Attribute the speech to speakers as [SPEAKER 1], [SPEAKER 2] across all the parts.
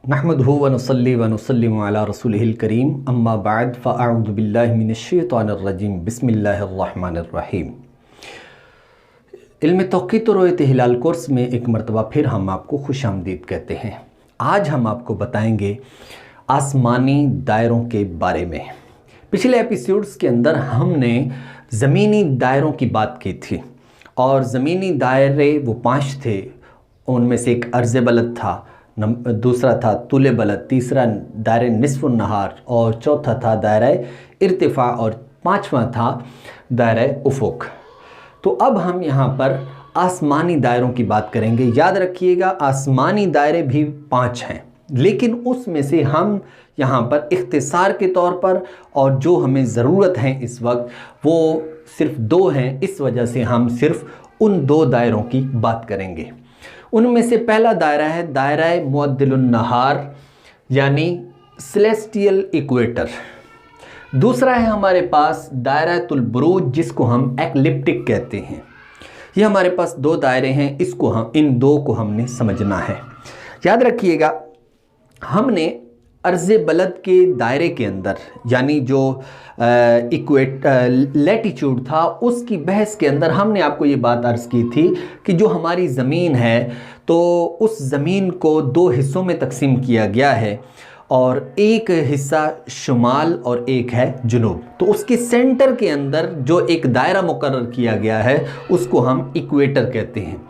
[SPEAKER 1] नहमदुहु व नुसल्ली व नुसल्लिमु अला रसूलिहिल करीम अम्मा बाद फ़अऊज़ु बिल्लाहि मिनश्शैतानिर रजीम बिस्मिल्लाहिर रहमानिर रहीम। इल्म तौक़ीत और रोयत हिलाल कोर्स में एक मरतबा फिर हम आपको खुशामदीद कहते हैं। आज हम आपको बताएंगे आसमानी दायरों के बारे में। पिछले एपिसोड्स के अंदर हमने ज़मीनी दायरों की बात की थी और ज़मीनी दायरे वो 5 थे। उनमें से एक अर्ज़ बलद था, दूसरा था तुले बलद, तीसरा दायरे निस्फ़ुन नहार और चौथा था दायरा इर्तिफ़ा और पांचवा था दायरा उफ़ुक़। तो अब हम यहाँ पर आसमानी दायरों की बात करेंगे। याद रखिएगा आसमानी दायरे भी 5 हैं, लेकिन उसमें से हम यहाँ पर इख्तिसार के तौर पर और जो हमें ज़रूरत है इस वक्त वो सिर्फ़ 2 हैं। इस वजह से हम सिर्फ़ उन 2 दायरों की बात करेंगे। उनमें से पहला दायरा है दायरा मुअद्दिलुन नहार यानी सेलेस्टियल इक्वेटर। दूसरा है हमारे पास दायरातुल बुरूज जिसको हम एक्लिप्टिक कहते हैं। ये हमारे पास 2 दायरे हैं, इन 2 को हमने समझना है। याद रखिएगा हमने अर्ज़ बलद के दायरे के अंदर यानी जो लैटीट्यूड था उसकी बहस के अंदर हमने आपको ये बात अर्ज़ की थी कि जो हमारी ज़मीन है तो उस ज़मीन को 2 हिस्सों में तकसीम किया गया है और एक हिस्सा शुमाल और एक है जुनूब। तो उसके सेंटर के अंदर जो एक दायरा मुकर्रर किया गया है उसको हम इक्वेटर कहते हैं।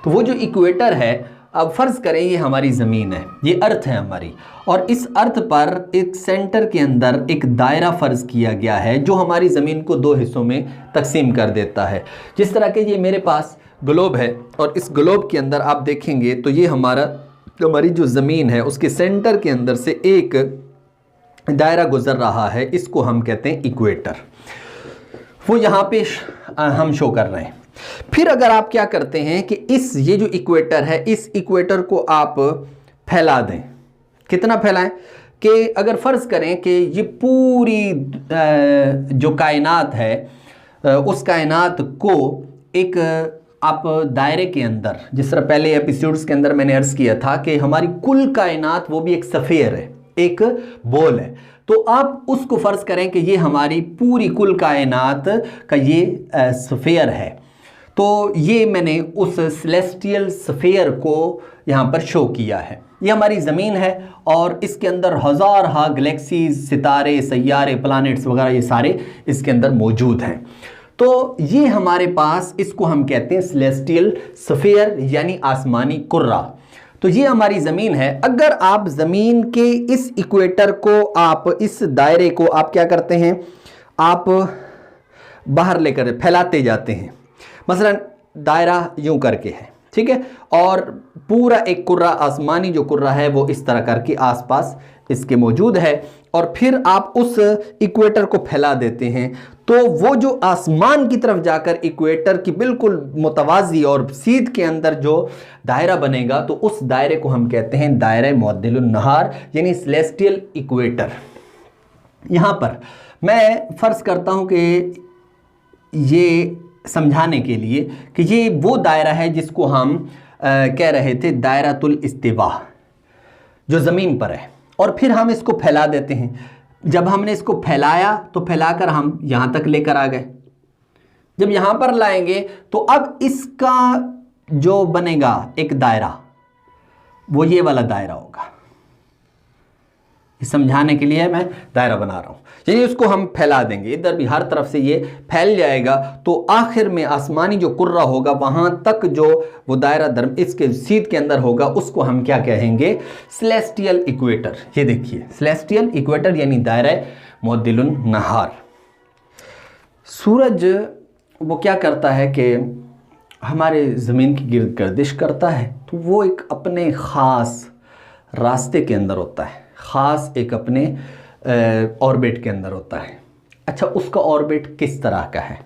[SPEAKER 1] तो वो जो इक्वेटर है, अब फ़र्ज़ करें ये हमारी ज़मीन है, ये अर्थ है हमारी, और इस अर्थ पर एक सेंटर के अंदर एक दायरा फ़र्ज़ किया गया है जो हमारी ज़मीन को 2 हिस्सों में तकसीम कर देता है। जिस तरह के ये मेरे पास ग्लोब है और इस ग्लोब के अंदर आप देखेंगे तो ये हमारी जो ज़मीन है उसके सेंटर के अंदर से एक दायरा गुज़र रहा है, इसको हम कहते हैं इक्वेटर। वो यहाँ पे हम शो कर रहे हैं। फिर अगर आप क्या करते हैं कि ये जो इक्वेटर है इस इक्वेटर को आप फैला दें। कितना फैलाएं कि अगर फ़र्ज़ करें कि ये पूरी जो कायनात है उस कायनात को एक आप दायरे के अंदर, जिस तरह पहले एपिसोड्स के अंदर मैंने अर्ज़ किया था कि हमारी कुल कायनात वो भी एक सफ़ेयर है, एक बॉल है। तो आप उसको फ़र्ज़ करें कि ये हमारी पूरी कुल कायनात का ये सफ़ेयर है। तो ये मैंने उस सेलेस्टियल स्फीयर को यहाँ पर शो किया है। ये हमारी ज़मीन है और इसके अंदर हज़ार गैलेक्सीज, सितारे, सैयारे, प्लैनेट्स वगैरह ये सारे इसके अंदर मौजूद हैं। तो ये हमारे पास, इसको हम कहते हैं सेलेस्टियल स्फीयर यानी आसमानी कुर्रा। तो ये हमारी ज़मीन है। अगर आप ज़मीन के इस इक्वेटर को, आप इस दायरे को आप क्या करते हैं, आप बाहर लेकर फैलाते जाते हैं। मसलन दायरा यूं करके है, ठीक है, और पूरा एक कुर्रा, आसमानी जो कुर्रा है वो इस तरह करके आसपास इसके मौजूद है, और फिर आप उस इक्वेटर को फैला देते हैं। तो वो जो आसमान की तरफ जाकर इक्वेटर की बिल्कुल मुतवाज़ी और सीध के अंदर जो दायरा बनेगा तो उस दायरे को हम कहते हैं दायरा मुअद्दिलुन नहार यानी सेलेस्टियल इक्वेटर। यहाँ पर मैं फ़र्ज़ करता हूँ कि ये समझाने के लिए कि ये वो दायरा है जिसको हम कह रहे थे दायरातुल इस्तिवा, जो ज़मीन पर है, और फिर हम इसको फैला देते हैं। जब हमने इसको फैलाया तो फैलाकर हम यहाँ तक लेकर आ गए। जब यहाँ पर लाएंगे तो अब इसका जो बनेगा एक दायरा, वो ये वाला दायरा होगा। समझाने के लिए मैं दायरा बना रहा हूँ, यानी उसको हम फैला देंगे, इधर भी हर तरफ से ये फैल जाएगा। तो आखिर में आसमानी जो कुर्रा होगा वहाँ तक जो वो दायरा इसके सीध के अंदर होगा उसको हम क्या कहेंगे, सेलेस्टियल इक्वेटर। ये देखिए सेलेस्टियल इक्वेटर यानी दायरा मुअद्दिलुन नहार। सूरज वो क्या करता है कि हमारे ज़मीन की गिर्द गर्दिश करता है, तो वो एक अपने ख़ास रास्ते के अंदर होता है, ख़ास एक अपने ऑर्बिट के अंदर होता है। अच्छा, उसका ऑर्बिट किस तरह का है?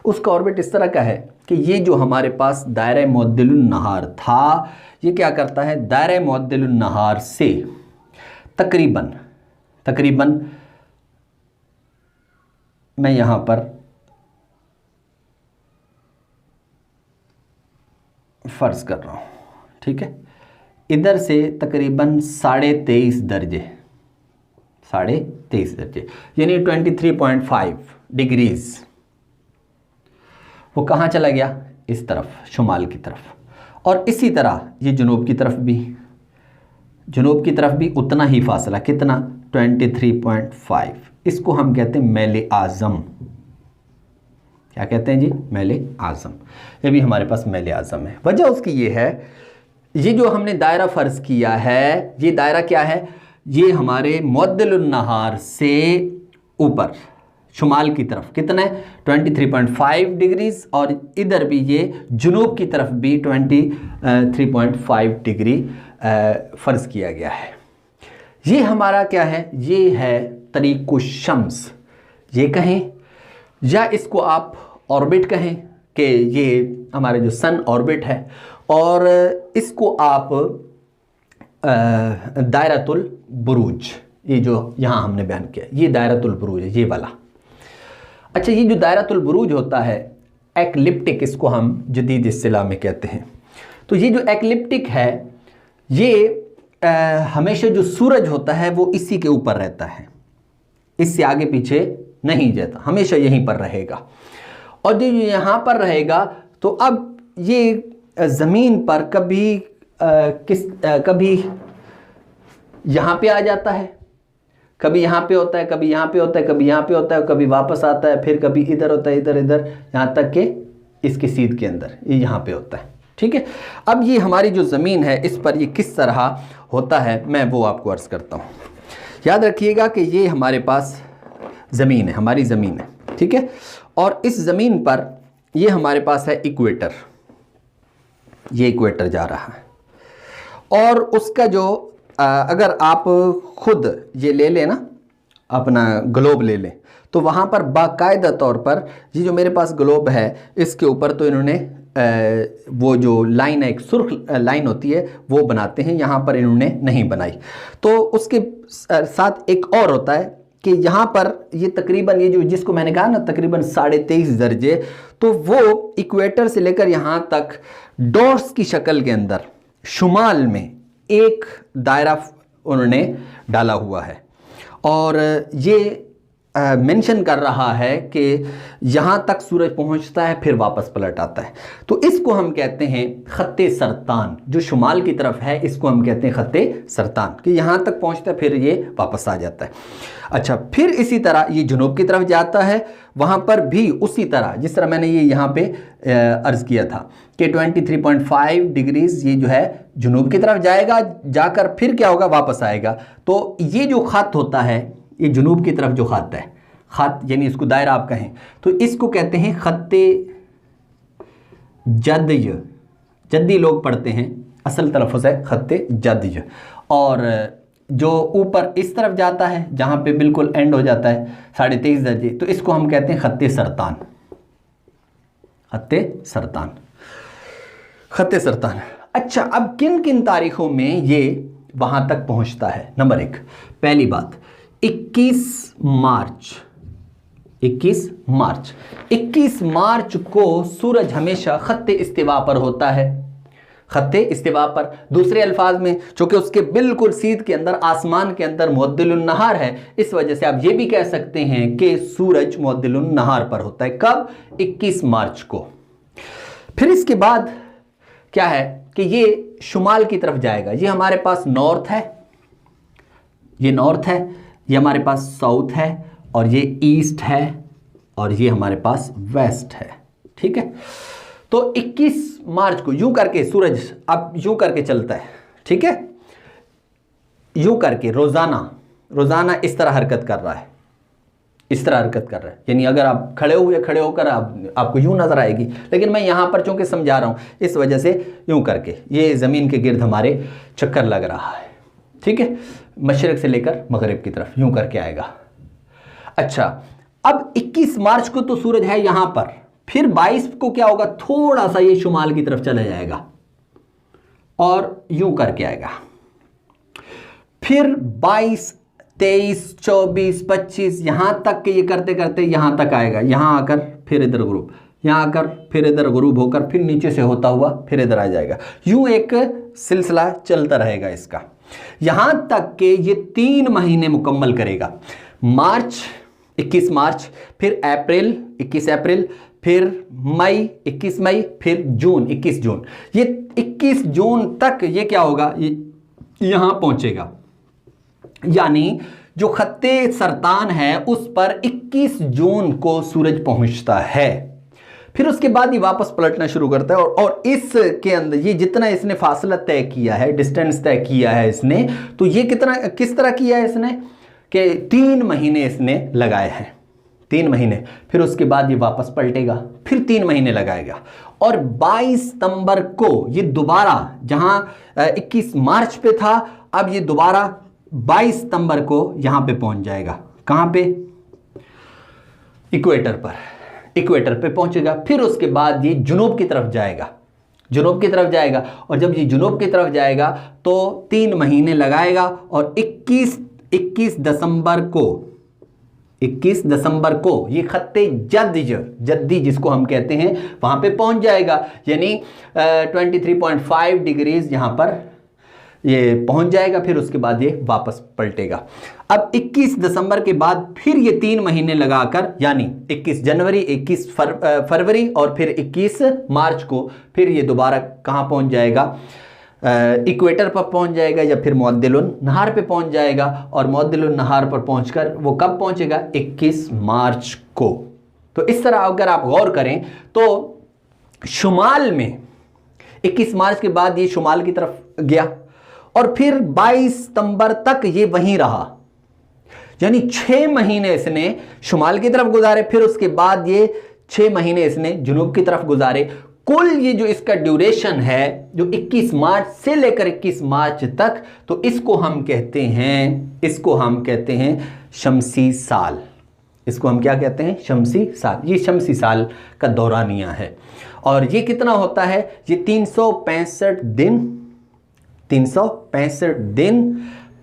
[SPEAKER 1] उसका ऑर्बिट इस तरह का है कि ये जो हमारे पास दायरा मुअद्दिलुन नहार था, ये क्या करता है, दायरा मुअद्दिलुन नहार से तकरीबन मैं यहाँ पर फ़र्ज़ कर रहा हूँ, ठीक है, इधर से तकरीबन 23.5 दर्जे, 23.5 दर्जे यानी 23.5 डिग्रीज वो कहाँ चला गया, इस तरफ, शुमाल की तरफ। और इसी तरह ये जुनूब की तरफ भी उतना ही फासला, कितना, 23.5। इसको हम कहते हैं मेल आज़म। क्या कहते हैं जी, मेल आज़म। ये भी हमारे पास मेल आज़म है। वजह उसकी ये है, ये जो हमने दायरा फ़र्ज़ किया है, ये दायरा क्या है, ये हमारे मुअद्दिलुन नहार से ऊपर शुमाल की तरफ कितना है, 23.5 डिग्रीज, और इधर भी ये जुनूब की तरफ भी 23.5 डिग्री फ़र्ज़ किया गया है। ये हमारा क्या है, ये है तरीक़ुश शम्स, ये कहें, या इसको आप ऑर्बिट कहें कि ये हमारे जो सन ऑर्बिट है, और इसको आप दायरतुल बुरूज, ये जो यहाँ हमने बयान किया, ये दायरतुल बुरूज है, ये वाला। अच्छा, ये जो दायरतुल बुरूज होता है, एक्लिप्टिक इसको हम जदीद इस्तिलाह में कहते हैं। तो ये जो एक्लिप्टिक है, ये हमेशा जो सूरज होता है वो इसी के ऊपर रहता है, इससे आगे पीछे नहीं जाता, हमेशा यहीं पर रहेगा। और जो यहाँ पर रहेगा, तो अब ये ज़मीन पर कभी यहाँ पे आ जाता है, कभी यहाँ पे होता है, कभी यहाँ पे होता है, कभी यहाँ पे होता है, कभी वापस आता है, फिर कभी इधर होता है, इधर, यहाँ तक कि इसके सीध के अंदर ये यहाँ पे होता है। ठीक है, अब ये हमारी जो ज़मीन है, इस पर ये किस तरह होता है, मैं वो आपको अर्ज़ करता हूँ। याद रखिएगा कि ये हमारे पास ज़मीन है, हमारी ज़मीन है, ठीक है। और इस ज़मीन पर ये हमारे पास है इक्वेटर, ये इक्वेटर जा रहा है, और उसका जो अगर आप खुद ये ले लें ना, अपना ग्लोब ले लें, तो वहाँ पर बाकायदा तौर पर ये जो मेरे पास ग्लोब है, इसके ऊपर तो इन्होंने वो जो लाइन है, एक सुर्ख लाइन होती है, वो बनाते हैं, यहाँ पर इन्होंने नहीं बनाई। तो उसके साथ एक और होता है कि यहाँ पर ये तकरीबन, ये जो जिसको मैंने कहा ना तकरीबन 23.5 दर्जे, तो वो इक्वेटर से लेकर यहाँ तक डॉट्स की शक्ल के अंदर शुमाल में एक दायरा उन्होंने डाला हुआ है, और ये मेंशन कर रहा है कि यहाँ तक सूरज पहुँचता है, फिर वापस पलट आता है। तो इसको हम कहते हैं ख़त्ते सरतान, जो शुमाल की तरफ है, इसको हम कहते हैं ख़त्ते सरतान, कि यहाँ तक पहुँचता है, फिर ये वापस आ जाता है। अच्छा, फिर इसी तरह ये जुनूब की तरफ जाता है, वहाँ पर भी उसी तरह, जिस तरह मैंने ये यहाँ पे अर्ज़ किया था कि 23.5 डिग्रीज ये जो है जुनूब की तरफ जाएगा, जाकर फिर क्या होगा, वापस आएगा। तो ये जो ख़त होता है, ये जुनूब की तरफ जो ख़त है, ख़त यानी इसको दायरा आप कहें, तो इसको कहते हैं ख़त्ते जदय, जद्दी लोग पढ़ते हैं, असल तलफ़्फ़ुज़ है ख़त्ते जदय। और जो ऊपर इस तरफ जाता है, जहाँ पे बिल्कुल एंड हो जाता है 23.5 दर्जे, तो इसको हम कहते हैं ख़त्ते सरतान, ख़त्ते सरतान, ख़त्ते सरतान। अच्छा, अब किन किन तारीख़ों में ये वहाँ तक पहुँचता है? नंबर 1, पहली बात 21 मार्च को सूरज हमेशा ख़त्ते इस्तिवा पर होता है, ख़त्ते इस्तिवा पर। दूसरे अल्फाज में, चूँकि उसके बिल्कुल सीध के अंदर, आसमान के अंदर मुअद्दिलुन नहार है, इस वजह से आप ये भी कह सकते हैं कि सूरज मुअद्दिलुन नहार पर होता है। कब? 21 मार्च को। फिर इसके बाद क्या है कि ये शुमाल की तरफ जाएगा। ये हमारे पास नॉर्थ है, ये नॉर्थ है, ये हमारे पास साउथ है, और ये ईस्ट है, और ये हमारे पास वेस्ट है। ठीक है, तो 21 मार्च को यूं करके सूरज अब यूं करके चलता है। ठीक है, यूं करके रोज़ाना इस तरह हरकत कर रहा है, इस तरह हरकत कर रहा है। यानी अगर आप खड़े होकर आपको यूं नज़र आएगी, लेकिन मैं यहाँ पर चूँकि समझा रहा हूँ, इस वजह से यूं करके ये ज़मीन के गिर्द हमारे चक्कर लग रहा है। ठीक है, मशरिक़ से लेकर मगरिब की तरफ यूं करके आएगा। अच्छा, अब 21 मार्च को तो सूरज है यहाँ पर, फिर 22 को क्या होगा, थोड़ा सा ये शुमाल की तरफ चला जाएगा और यूं करके आएगा। फिर 22, 23, 24, 25 यहाँ तक के ये करते करते यहाँ तक आएगा, यहाँ आकर फिर इधर ग्रुप, यहाँ आकर फिर इधर ग्रुप होकर फिर नीचे से होता हुआ फिर इधर आ जाएगा। यूं एक सिलसिला चलता रहेगा इसका, यहां तक कि ये 3 महीने मुकम्मल करेगा। मार्च 21 मार्च, फिर अप्रैल 21 अप्रैल, फिर मई 21 मई, फिर जून 21 जून। ये 21 जून तक ये क्या होगा, यहां पहुंचेगा। यानी जो खत्ते सरतान है उस पर 21 जून को सूरज पहुंचता है। फिर उसके बाद ये वापस पलटना शुरू करता है और इसके अंदर ये जितना इसने फासला तय किया है, डिस्टेंस तय किया है इसने, तो ये किस तरह किया है इसने कि 3 महीने इसने लगाए हैं, 3 महीने। फिर उसके बाद ये वापस पलटेगा, फिर 3 महीने लगाएगा और 22 सितंबर को ये दोबारा, जहां 21 मार्च पे था, अब ये दोबारा 22 सितंबर को यहां पे पहुंच जाएगा। कहां पे? इक्वेटर पे पहुंचेगा। फिर उसके बाद ये जुनूब की तरफ जाएगा, जुनूब की तरफ जाएगा, और जब ये जुनूब की तरफ जाएगा तो 3 महीने लगाएगा और 21 दिसंबर को ये खत्ते जद्दी जिसको हम कहते हैं वहां पे पहुंच जाएगा। यानी 23.5 डिग्रीज यहां पर ये पहुंच जाएगा। फिर उसके बाद ये वापस पलटेगा। अब 21 दिसंबर के बाद फिर ये 3 महीने लगाकर, यानी 21 जनवरी, 21 फरवरी और फिर 21 मार्च को फिर ये दोबारा कहां पहुंच जाएगा, इक्वेटर पर पहुंच जाएगा या फिर मुअद्दिलुन नहार पे पहुंच जाएगा। और मुअद्दिलुन नहार पर पहुंचकर वो कब पहुंचेगा? 21 मार्च को। तो इस तरह अगर आप गौर करें तो शुमाल में 21 मार्च के बाद ये शुमाल की तरफ गया और फिर 22 सितंबर तक ये वहीं रहा। यानी 6 महीने इसने शुमाल की तरफ गुजारे, फिर उसके बाद ये 6 महीने इसने जुनूब की तरफ गुजारे। कुल ये जो इसका ड्यूरेशन है जो 21 मार्च से लेकर 21 मार्च तक, तो इसको हम कहते हैं शमसी साल। इसको हम क्या कहते हैं? शमसी साल। ये शमसी साल का दौरानिया है और ये कितना होता है? ये 365 दिन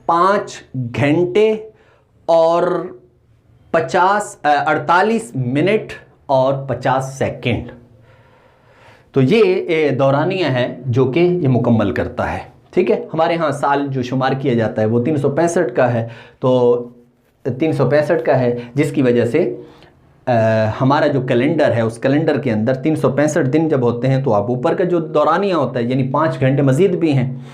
[SPEAKER 1] 5 घंटे और 48 मिनट और 50 सेकंड। तो ये दौरानिया है जो कि ये मुकम्मल करता है। ठीक है, हमारे यहाँ साल जो शुमार किया जाता है वो 365 का है, तो 365 का है, जिसकी वजह से हमारा जो कैलेंडर है उस कैलेंडर के अंदर 365 दिन जब होते हैं तो आप ऊपर का जो दौरानिया होता है, यानी 5 घंटे मज़ीद भी हैं,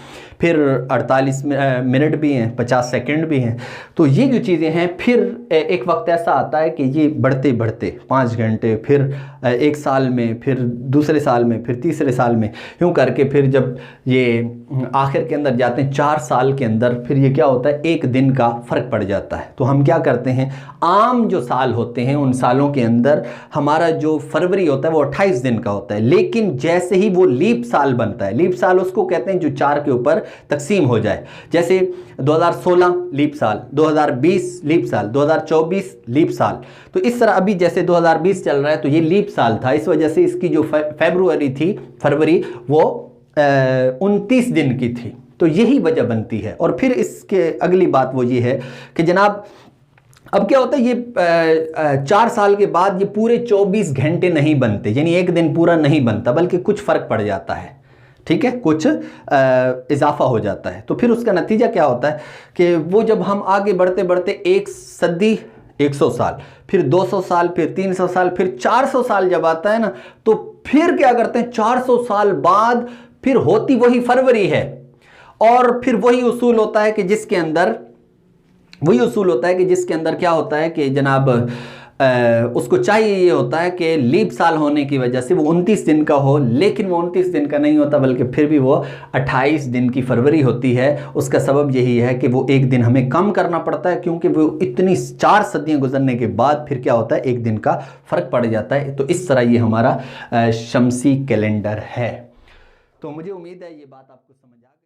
[SPEAKER 1] फिर 48 मिनट भी हैं, 50 सेकंड भी हैं। तो ये जो चीज़ें हैं, फिर एक वक्त ऐसा आता है कि ये बढ़ते बढ़ते 5 घंटे, फिर 1 साल में, फिर दूसरे साल में, फिर तीसरे साल में, यूँ करके फिर जब ये आखिर के अंदर जाते हैं 4 साल के अंदर, फिर ये क्या होता है? 1 दिन का फ़र्क पड़ जाता है। तो हम क्या करते हैं, आम जो साल होते हैं उन सालों के अंदर हमारा जो फरवरी होता है वो 28 दिन का होता है, लेकिन जैसे ही वो लीप साल बनता है, लीप साल उसको कहते हैं जो 4 के ऊपर तकसीम हो जाए, जैसे 2016 लीप साल, 2020 लीप साल, 2024 लीप साल। तो इस तरह अभी जैसे 2020 चल रहा है तो ये लीप साल था, इस वजह से इसकी जो फरवरी वो 29 दिन की थी। तो यही वजह बनती है। और फिर इसके अगली बात वो ये है कि जनाब अब क्या होता है, ये 4 साल के बाद ये पूरे 24 घंटे नहीं बनते, यानी 1 दिन पूरा नहीं बनता, बल्कि कुछ फ़र्क पड़ जाता है। ठीक है, कुछ इजाफा हो जाता है। तो फिर उसका नतीजा क्या होता है कि वो जब हम आगे बढ़ते बढ़ते 1 सदी 100 साल, फिर 200 साल, फिर 300 साल, फिर 400 साल जब आता है ना, तो फिर क्या करते हैं, 400 साल बाद फिर होती वही फरवरी है। और फिर वही उसूल होता है कि जिसके अंदर क्या होता है कि जनाब उसको चाहिए ये होता है कि लीप साल होने की वजह से वो 29 दिन का हो, लेकिन वो 29 दिन का नहीं होता, बल्कि फिर भी वो 28 दिन की फरवरी होती है। उसका सबब यही है कि वो 1 दिन हमें कम करना पड़ता है, क्योंकि वो इतनी 4 सदियां गुजरने के बाद फिर क्या होता है, 1 दिन का फ़र्क पड़ जाता है। तो इस तरह ये हमारा शमसी कैलेंडर है। तो मुझे उम्मीद है ये बात आपको समझ आ गई।